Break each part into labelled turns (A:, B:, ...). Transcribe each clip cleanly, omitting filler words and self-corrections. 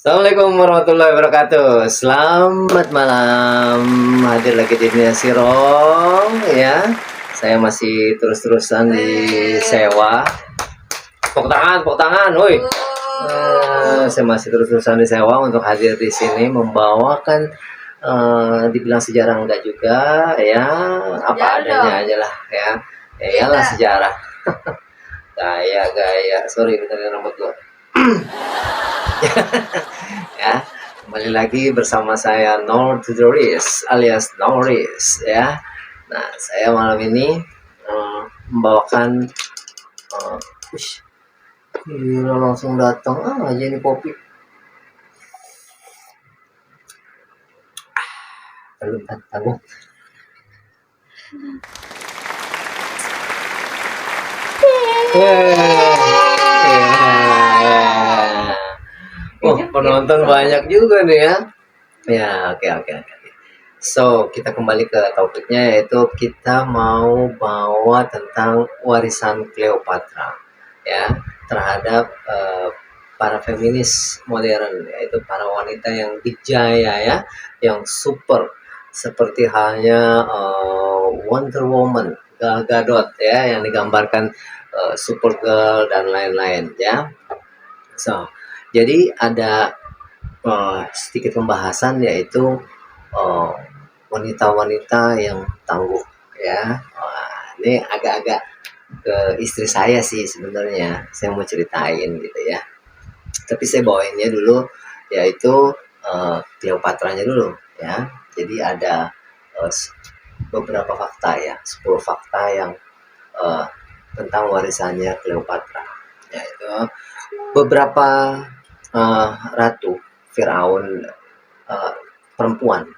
A: Assalamualaikum warahmatullahi wabarakatuh. Selamat malam. Hadir lagi di Nia Sirong ya. Saya masih terus-terusan disewa. Tepuk tangan, woi. Saya masih terus-terusan disewa untuk hadir di sini membawakan dibilang sejarah enggak juga ya, apa adanya aja lah ya. Ya iyalah sejarah. Gaya, sorry bentar rambut gua. Ya, kembali lagi bersama saya Norris alias Norris ya. Nah, saya malam ini membawakan ush, gila langsung datang aja nih kopi. Tanggung. Oh, penonton banyak juga nih ya. Ya, oke. So, kita kembali ke topiknya, yaitu kita mau bawa tentang warisan Cleopatra ya terhadap para feminis modern, yaitu para wanita yang dijaya ya, yang super seperti halnya Wonder Woman, Gal Gadot ya, yang digambarkan Supergirl dan lain-lain ya. So, jadi ada sedikit pembahasan, yaitu uh, wanita-wanita yang tangguh ya. Ini agak-agak ke istri saya sih sebenarnya, saya mau ceritain gitu ya. Tapi saya bawainnya dulu, yaitu Cleopatranya dulu ya. Jadi ada beberapa fakta ya, 10 fakta yang uh, tentang warisannya Cleopatra, yaitu beberapa ratu Firaun, uh,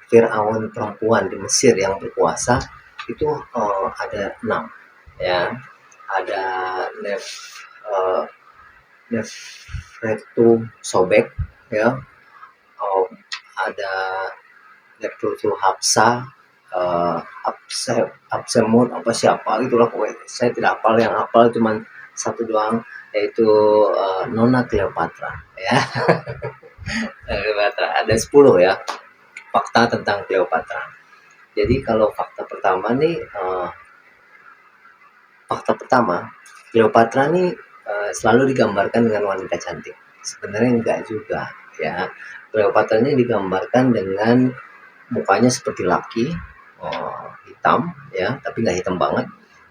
A: Firaun perempuan di Mesir yang berkuasa itu ada 6 ya. Ada Nef uh, Nefretu Sobek ya, ada Nefretu Hapsa, Absemut apa siapa itulah, pokoknya saya tidak hafal, yang hafal cuman satu doang, yaitu Nona Cleopatra ya. Cleopatra ada 10 ya fakta tentang Cleopatra. Jadi kalau fakta pertama nih, Cleopatra nih selalu digambarkan dengan wanita cantik. Sebenarnya enggak juga ya. Cleopatra ini digambarkan dengan mukanya seperti laki, hitam ya, tapi nggak hitam banget,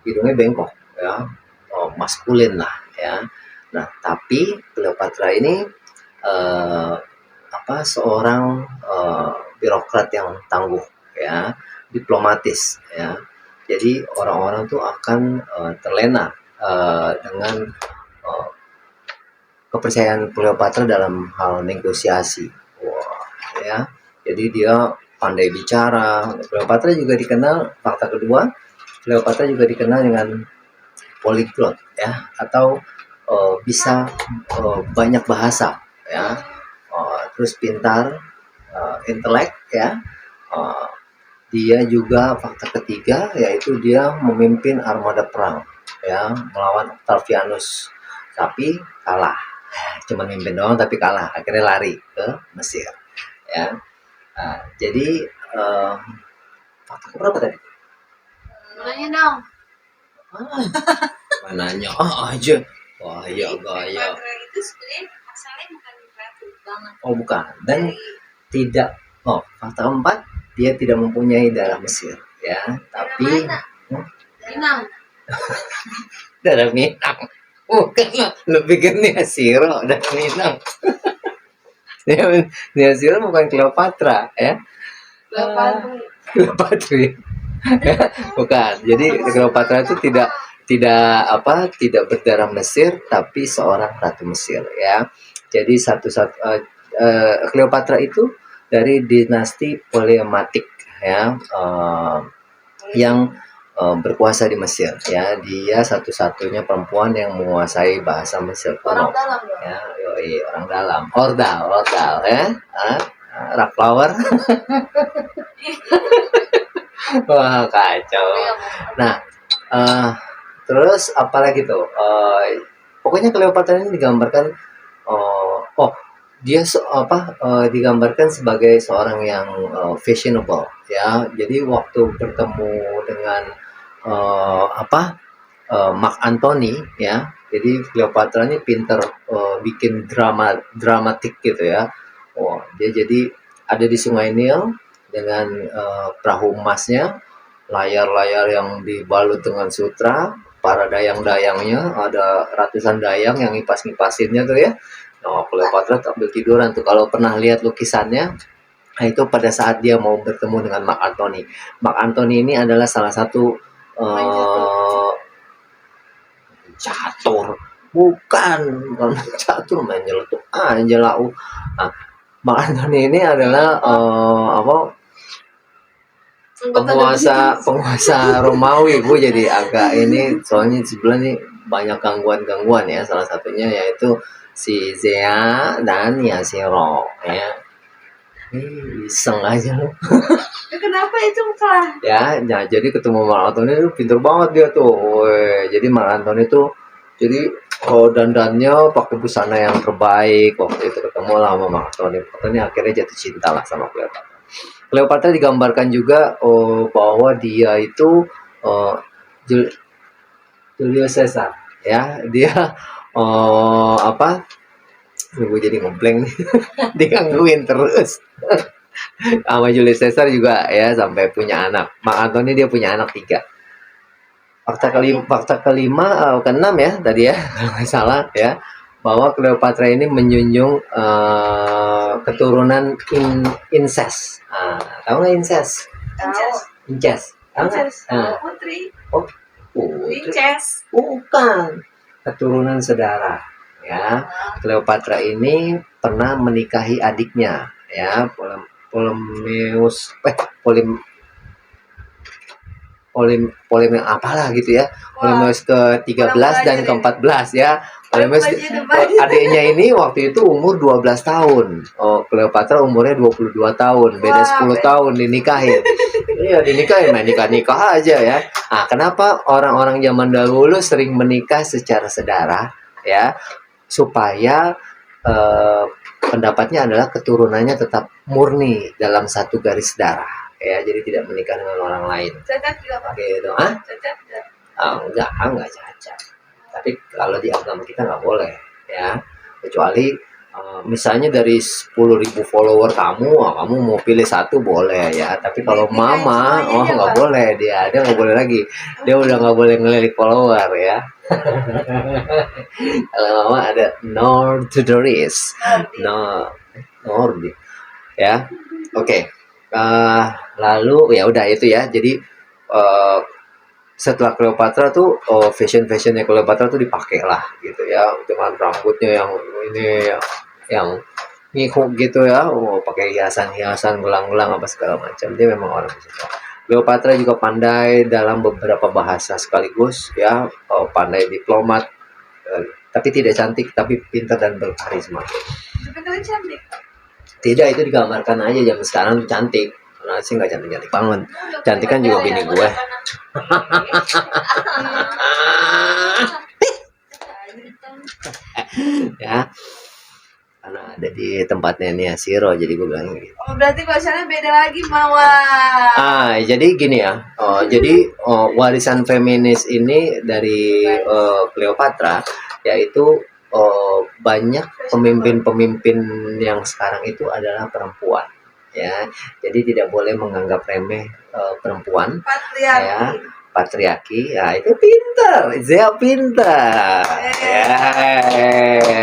A: hidungnya bengkok ya, maskulin lah ya. Nah, tapi Cleopatra ini seorang birokrat yang tangguh ya, diplomatis ya. Jadi orang-orang tuh akan terlena dengan uh, kepercayaan Cleopatra dalam hal negosiasi. Wah, ya. Jadi dia pandai bicara. Cleopatra juga dikenal, fakta kedua, Cleopatra juga dikenal dengan polyglot ya, atau bisa banyak bahasa ya. Terus pintar, intelek ya. Dia juga fakta ketiga, yaitu dia memimpin armada perang ya melawan Octavianus, tapi kalah. Cuma mimpin doang tapi kalah, akhirnya lari ke Mesir ya. Jadi fakta berapa tadi?
B: Nanya dong.
A: Nanya aja. Wah ya gaya.
B: Itu sebenarnya asalnya bukan ratu banget.
A: Oh bukan. Dan tidak. Fakta keempat, dia tidak mempunyai darah Mesir ya, tapi
B: Minang.
A: darah Minang. Bukan lah, lebih ke Nia Siro dan Minang. Nia Siro bukan Cleopatra ya. Cleopatra. Bukan. Jadi Cleopatra itu tidak berdarah Mesir, tapi seorang ratu Mesir ya. Jadi Cleopatra itu dari dinasti Ptolemaic ya, yang berkuasa di Mesir ya. Dia satu-satunya perempuan yang menguasai bahasa Mesir kuno ya. Orang dalam, ordal ya. Rock flower. Wah kacau. Nah, terus apalagi tuh, pokoknya Cleopatra ini digambarkan dia digambarkan sebagai seorang yang fashionable ya. Jadi waktu bertemu dengan Mark Antony ya. Jadi Cleopatra ini pinter bikin dramatik gitu ya. Oh, dia jadi ada di Sungai Nil dengan perahu emasnya, layar-layar yang dibalut dengan sutra, para dayang-dayangnya, ada ratusan dayang yang ngipas-ngipasinnya tuh ya. Nah, Cleopatra sambil tiduran tuh, kalau pernah lihat lukisannya, nah itu pada saat dia mau bertemu dengan Mark Antony. Mark Antony ini adalah salah satu eh, catur, bukan catur, main nyeletuk aja lau. Nah, Mark Antony ini adalah penguasa Romawi. Gue jadi agak ini soalnya sebelah nih banyak gangguan ya, salah satunya yaitu si Zea dan Yasiro ya. Iseng aja lo.
B: Kenapa itu Kak?
A: Ya, nah jadi ketemu Mark Antony itu pinter banget dia tuh. Weh, jadi Mark Antony tuh jadi dandannya pakai busana yang terbaik. Waktu itu ketemu lah sama Mark Antony. Antony akhirnya jatuh cinta lah sama Cleopatra. Cleopatra digambarkan juga bahwa dia itu Julius Caesar ya. Dia gue jadi ngebleng nih. Digangguin terus. Sama Julius Caesar juga ya, sampai punya anak. Mark Antony dia punya anak 3. Fakta kelima keenam ya tadi ya, kalau nggak salah ya, bahwa Cleopatra ini menjunjung keturunan incest. Tahu nggak incest? Incest. Tahu nggak?
B: Putri.
A: Oh, putri.
B: Incest.
A: Bukan. Keturunan saudara. Ya, Cleopatra ini pernah menikahi adiknya ya, Polim yang apalah gitu ya. Polemeus ke-13 dan ke-14 ya. Polemeus adiknya ini waktu itu umur 12 tahun. Oh, Cleopatra umurnya 22 tahun. Beda 10 tahun dinikahin. Iya, dinikahin, main nikah-nikah aja ya. Nah, kenapa orang-orang zaman dahulu sering menikah secara sedara ya? Supaya pendapatnya adalah keturunannya tetap murni dalam satu garis darah ya, jadi tidak menikah dengan orang lain.
B: Cacat juga Pak.
A: Gitu.
B: Cacat enggak?
A: Enggak cacat. Tapi kalau di agama kita nggak boleh ya, kecuali misalnya dari 10.000 follower kamu mau pilih satu boleh ya, tapi kalau mama nggak boleh, dia nggak boleh lagi, dia udah nggak boleh ngelirik follower ya. Kalau mama ada Nordiris, Nordi ya. Oke. Lalu ya udah itu ya, jadi setelah Cleopatra tuh fashionnya Cleopatra tuh dipakai lah gitu ya, dengan rambutnya yang ini yang ngikuk gitu ya, pakai hiasan gelang-gelang apa segala macam. Dia memang orang suka. Cleopatra juga pandai dalam beberapa bahasa sekaligus ya, pandai diplomat, tapi tidak cantik, tapi pintar dan berkarisma.
B: Tapi kalian cantik.
A: Tidak, itu digambarkan aja zaman sekarang tuh cantik. Nah, sih nggak cantik banget. Cantik kan juga bini gue. Ya, karena ada di tempatnya nih Siro, jadi gue bilang gitu.
B: Oh, berarti bahasanya beda lagi, Mawar.
A: Jadi gini ya. Jadi warisan feminis ini dari Cleopatra, yaitu banyak pemimpin-pemimpin yang sekarang itu adalah perempuan ya, jadi tidak boleh menganggap remeh perempuan. Patriarki ya, itu pintar, Zea pintar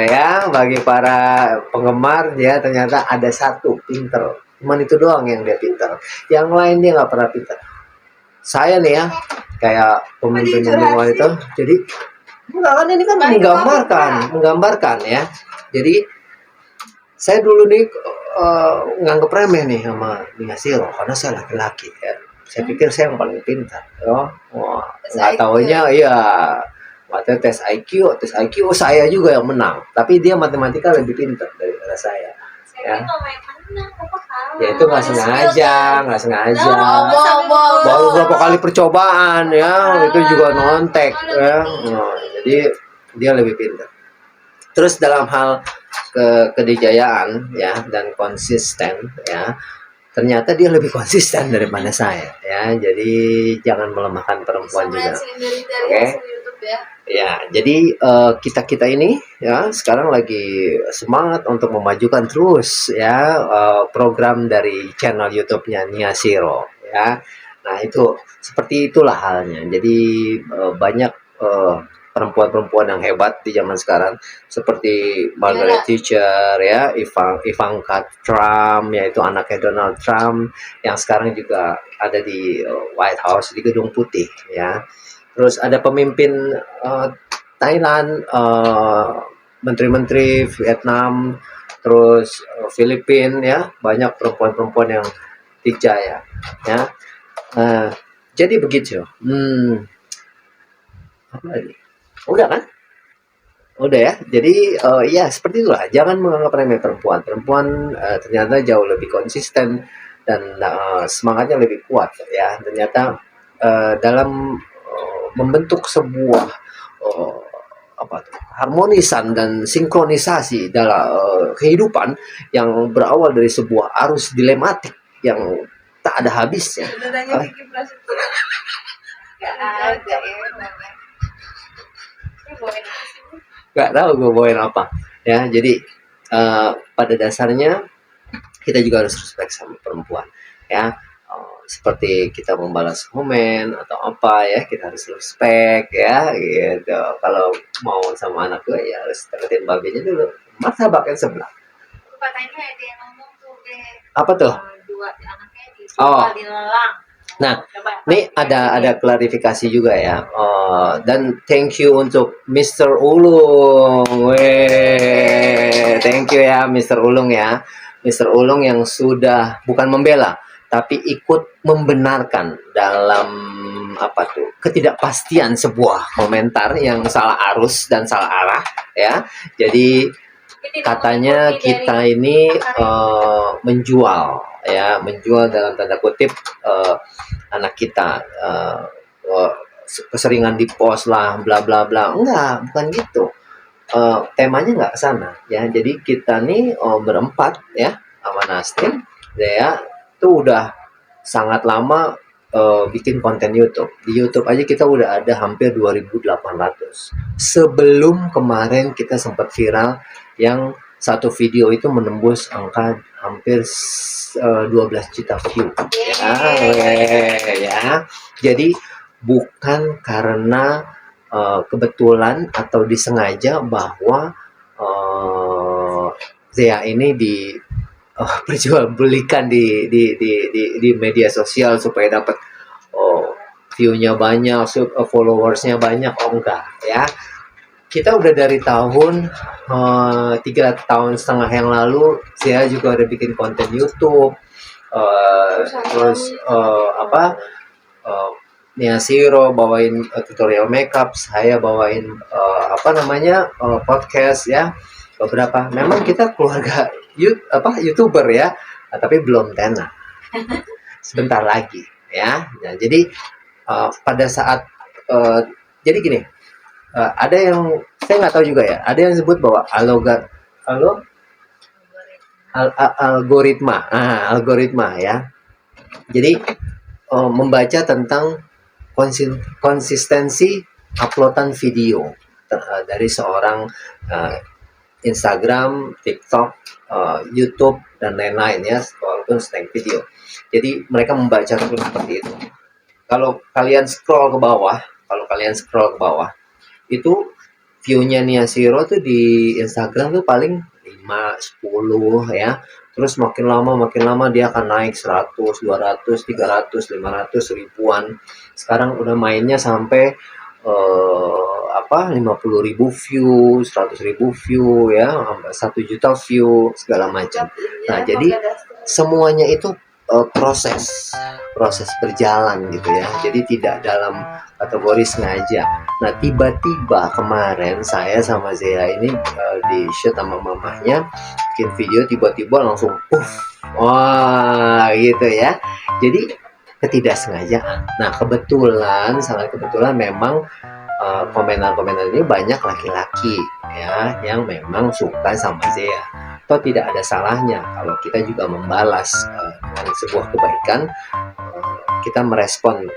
A: ya, bagi para penggemar dia ternyata ada satu pintar, cuman itu doang yang dia pintar, yang lain dia nggak pernah pintar. Saya nih ya, kayak pemimpin itu, jadi enggak kan, ini kan menggambarkan ya. Jadi saya dulu nih nganggep remeh nih sama Nia Siro karena saya laki-laki ya. Saya pikir saya yang paling pintar ya. Wah, nggak taunya iya. Waktu tes IQ saya juga yang menang, tapi dia matematika lebih pintar daripada saya. Ya. Ya itu nggak sengaja. Baru berapa kali percobaan ya, itu juga nontek ya. Nah, jadi dia lebih pintar. Terus dalam hal kedijayaan ya dan konsisten ya, ternyata dia lebih konsisten daripada saya ya. Jadi jangan melemahkan perempuan juga. Oke.
B: YouTube ya.
A: Ya, jadi kita ini ya sekarang lagi semangat untuk memajukan terus ya program dari channel YouTube-nya Nia Siro ya. Nah, itu seperti itulah halnya. Jadi banyak perempuan-perempuan yang hebat di zaman sekarang seperti Margaret Thatcher ya, Ivanka Trump yaitu anaknya Donald Trump yang sekarang juga ada di White House di Gedung Putih ya. Terus ada pemimpin Thailand, menteri-menteri Vietnam, terus Filipina ya, banyak perempuan-perempuan yang dijaya ya. Jadi begitu. Apa lagi? Udah kan? Udah ya. Jadi ya seperti itulah. Jangan menganggap remeh perempuan. Perempuan ternyata jauh lebih konsisten dan semangatnya lebih kuat ya. Ternyata dalam membentuk sebuah harmonisan dan sinkronisasi dalam kehidupan yang berawal dari sebuah arus dilematik yang tak ada habisnya. Gak tahu gue bawain apa ya. Jadi pada dasarnya kita juga harus respect sama perempuan ya. Seperti kita membalas komen atau apa ya, kita harus respect ya gitu. Kalau mau sama anak gue ya harus deketin babenya dulu, martabaknya sebelah.
B: Katanya ada yang ngomong tuh
A: apa tuh?
B: Dua anaknya di lelang.
A: Nah, ini ada klarifikasi juga ya. Dan thank you untuk Mr. Ulung. Thank you ya Mr. Ulung ya. Mr. Ulung yang sudah bukan membela tapi ikut membenarkan dalam ketidakpastian sebuah komentar yang salah arus dan salah arah ya. Jadi katanya kita ini menjual dalam tanda kutip anak kita, keseringan di post lah bla bla bla. Enggak, bukan gitu. Temanya nggak ke sana ya. Jadi kita nih berempat ya sama Nastin ya, itu udah sangat lama bikin konten YouTube. Di YouTube aja kita udah ada hampir 2.800. Sebelum kemarin kita sempat viral yang satu video itu menembus angka hampir 12 juta view ya. Jadi bukan karena kebetulan atau disengaja bahwa Zea ini perjualbelikan di media sosial supaya dapat view-nya banyak, followersnya banyak. Enggak ya. Kita udah dari tahun 3,5 tahun yang lalu saya juga udah bikin konten YouTube, terus Nia Siro bawain tutorial makeup, saya bawain podcast ya. Beberapa memang kita keluarga YouTuber ya, tapi belum tenar. Sebentar lagi ya. Nah, jadi pada saat jadi gini, ada yang saya nggak tahu juga ya, ada yang sebut bahwa algoritma ya. Jadi membaca tentang konsistensi uploadan video dari seorang Instagram, TikTok, YouTube dan lain-lain ya, walaupun snack video. Jadi mereka membaca seperti itu. Kalau kalian scroll ke bawah, itu view-nya Nia Siro tuh di Instagram tuh paling 5, 10 ya. Terus makin lama dia akan naik 100, 200, 300, 500, ribuan. Sekarang udah mainnya sampai 50.000 view, 100.000 view ya, 1 juta view segala macam. Nah, jadi semuanya itu proses berjalan gitu ya. Jadi tidak dalam kategori sengaja. Nah, tiba-tiba kemarin saya sama Zea ini di shoot sama mamanya bikin video, tiba-tiba langsung wah gitu ya. Jadi ketidaksengajaan. Nah, sangat kebetulan memang komentar-komentar ini banyak laki-laki ya yang memang suka sama Zea. Atau tidak ada salahnya kalau kita juga membalas dengan sebuah kebaikan, kita merespon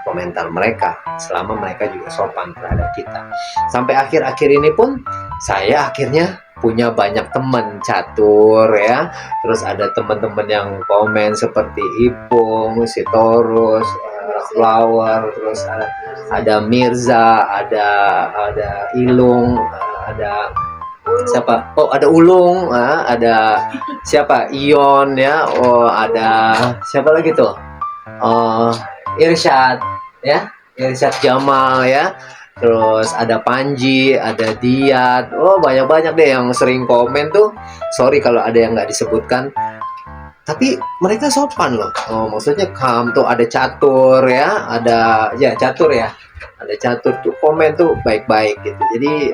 A: komentar mereka selama mereka juga sopan terhadap kita. Sampai akhir-akhir ini pun saya akhirnya punya banyak teman catur ya. Terus ada teman-teman yang komen seperti Ipung, Sitorus, Flower, terus ada Mirza, ada Ilung, ada siapa? Oh, ada Ulung, ada siapa? Ion ya. Oh, ada siapa lagi tuh? Irsyad ya, Irsyad Jamal ya. Terus ada Panji, ada Diat. Oh, banyak-banyak deh yang sering komen tuh. Sorry kalau ada yang nggak disebutkan. Tapi mereka sopan loh. Oh, maksudnya tuh ada catur ya, ada ya catur ya. Ada catur tuh komen tuh baik-baik gitu. Jadi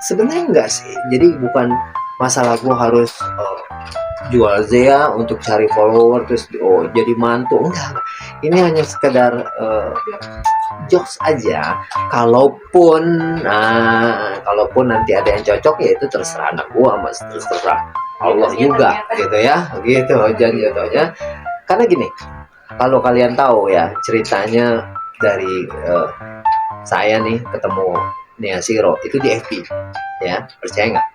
A: sebenarnya enggak sih. Jadi bukan masalah gue harus jual Zea untuk cari follower terus jadi mantu, enggak. Ini hanya sekedar jokes aja. Kalaupun nanti ada yang cocok ya itu terserah anak gua, mas terserah Allah juga gitu ya, gitu jatuhnya. Karena gini, kalau kalian tahu ya ceritanya dari saya nih ketemu Nia Siro itu di FB ya, percaya nggak?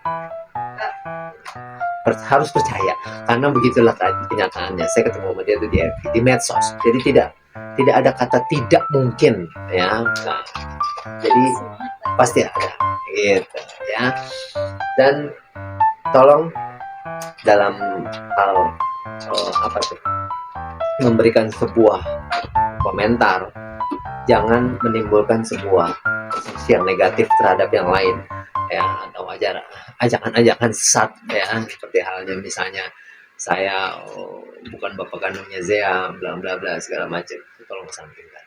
A: Harus percaya karena begitulah kenyataannya. Saya ketemu sama dia itu di FB, di medsos, jadi tidak ada kata tidak mungkin ya. Nah, jadi pasti ada gitu ya. Dan tolong dalam hal memberikan sebuah komentar, jangan menimbulkan sebuah posisi yang negatif terhadap yang lain ya, atau ajakan-ajakan sesat ya, seperti halnya misalnya saya bukan bapak kandungnya Zea, bla bla bla segala macam. Tolong kesampingkan.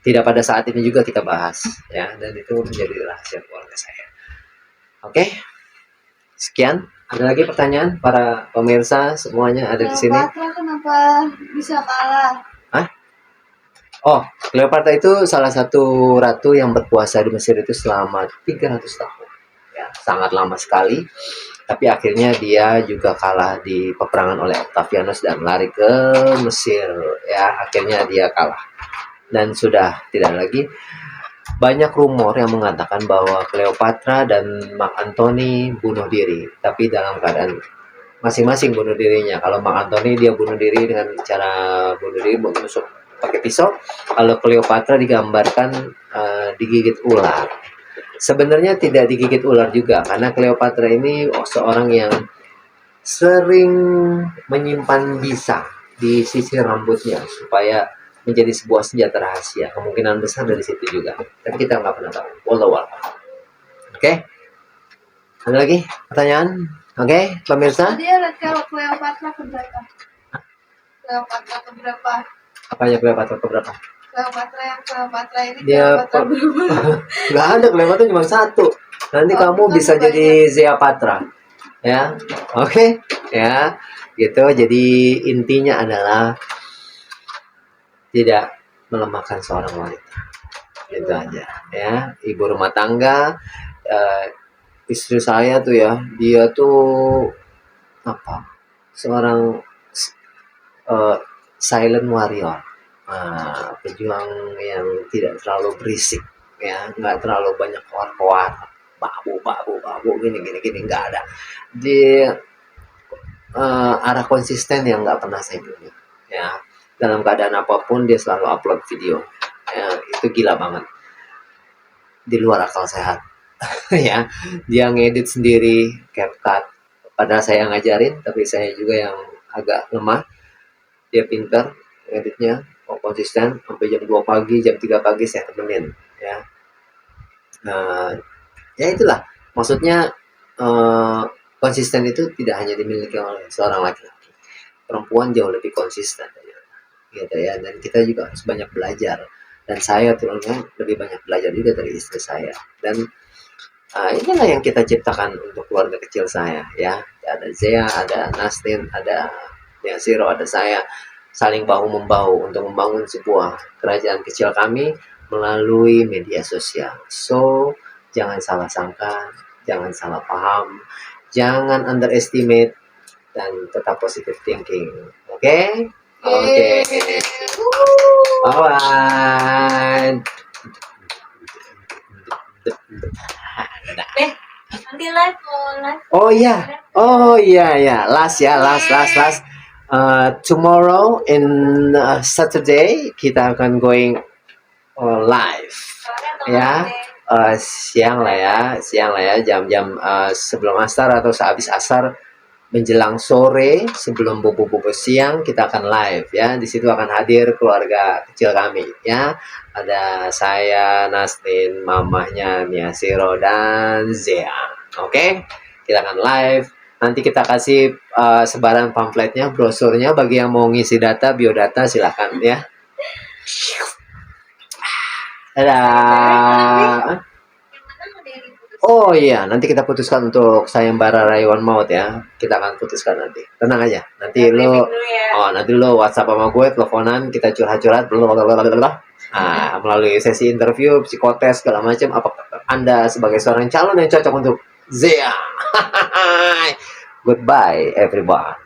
A: Tidak pada saat ini juga kita bahas ya, dan itu menjadi rahasia keluarga saya. Oke, sekian. Ada lagi pertanyaan para pemirsa semuanya ada di sini?
B: Cleopatra kenapa bisa kalah?
A: Oh, Cleopatra itu salah satu ratu yang berkuasa di Mesir itu selama 300 tahun. Ya, sangat lama sekali. Tapi akhirnya dia juga kalah di peperangan oleh Octavianus dan lari ke Mesir. Ya, akhirnya dia kalah. Dan sudah tidak lagi. Banyak rumor yang mengatakan bahwa Cleopatra dan Mark Antony bunuh diri. Tapi dalam keadaan masing-masing bunuh dirinya. Kalau Mark Antony dia bunuh diri dengan cara bunuh diri menusuk pakai pisau. Kalau Cleopatra digambarkan digigit ular. Sebenarnya tidak digigit ular juga, karena Cleopatra ini seorang yang sering menyimpan bisa di sisi rambutnya supaya menjadi sebuah senjata rahasia. Kemungkinan besar dari situ juga, tapi kita nggak pernah tahu. Wallahu a'lam. Oke, ada lagi pertanyaan? Oke, pemirsa.
B: Tadi ada Cleopatra keberapa? Cleopatra keberapa?
A: Apanya Cleopatra keberapa?
B: Cleopatra ini
A: Dia
B: Cleopatra berapa?
A: nggak ada, Cleopatra cuma satu. Nanti kamu bisa jadi Zeapatra ya. Oke ya, gitu. Jadi intinya adalah tidak melemahkan seorang wanita, itu aja ya. Ibu rumah tangga, istri saya tuh ya, dia tuh seorang silent warrior, pejuang yang tidak terlalu berisik ya, nggak terlalu banyak koar-koar, babu gini nggak ada. Di arah konsisten yang nggak pernah saya punya ya. Dalam keadaan apapun dia selalu upload video ya, itu gila banget, di luar akal sehat. Ya, dia ngedit sendiri CapCut, padahal saya ngajarin, tapi saya juga yang agak lemah. Dia pintar editnya, konsisten, sampai jam 2 pagi, jam 3 pagi saya temenin ya. Nah, ya itulah maksudnya, konsisten itu tidak hanya dimiliki oleh seorang laki-laki, perempuan jauh lebih konsisten gitu ya. Dan kita juga harus banyak belajar, dan saya terutama lebih banyak belajar juga dari istri saya. Dan inilah yang kita ciptakan untuk keluarga kecil saya ya. Ada Zea, ada Nastin, ada Yasiro, ada saya, saling bahu membahu untuk membangun sebuah kerajaan kecil kami melalui media sosial. So, jangan salah sangka, jangan salah paham, jangan underestimate, dan tetap positive thinking. Oke? Oke. Alright.
B: Nanti live mau live.
A: Oh iya. Last. Tomorrow in Saturday kita akan going live. Ya. Siang lah ya, jam-jam sebelum asar atau sehabis asar menjelang sore sebelum bobo-bobo siang kita akan live ya. Di situ akan hadir keluarga kecil kami ya. Ada saya, Nasrin, mamahnya Mia Siro dan Zea. Oke? Kita akan live. Nanti kita kasih sebaran pamfletnya, brosurnya bagi yang mau ngisi data, biodata silahkan ya. Dadah. Oh iya, nanti kita putuskan untuk sayembara rayuan maut ya. Kita akan putuskan nanti. Tenang aja. Nanti lo WhatsApp sama gue, teleponan, kita curhat-curhat, melalui sesi interview, psikotes segala macam. Apa Anda sebagai seorang calon yang cocok untuk Zea? Goodbye everyone.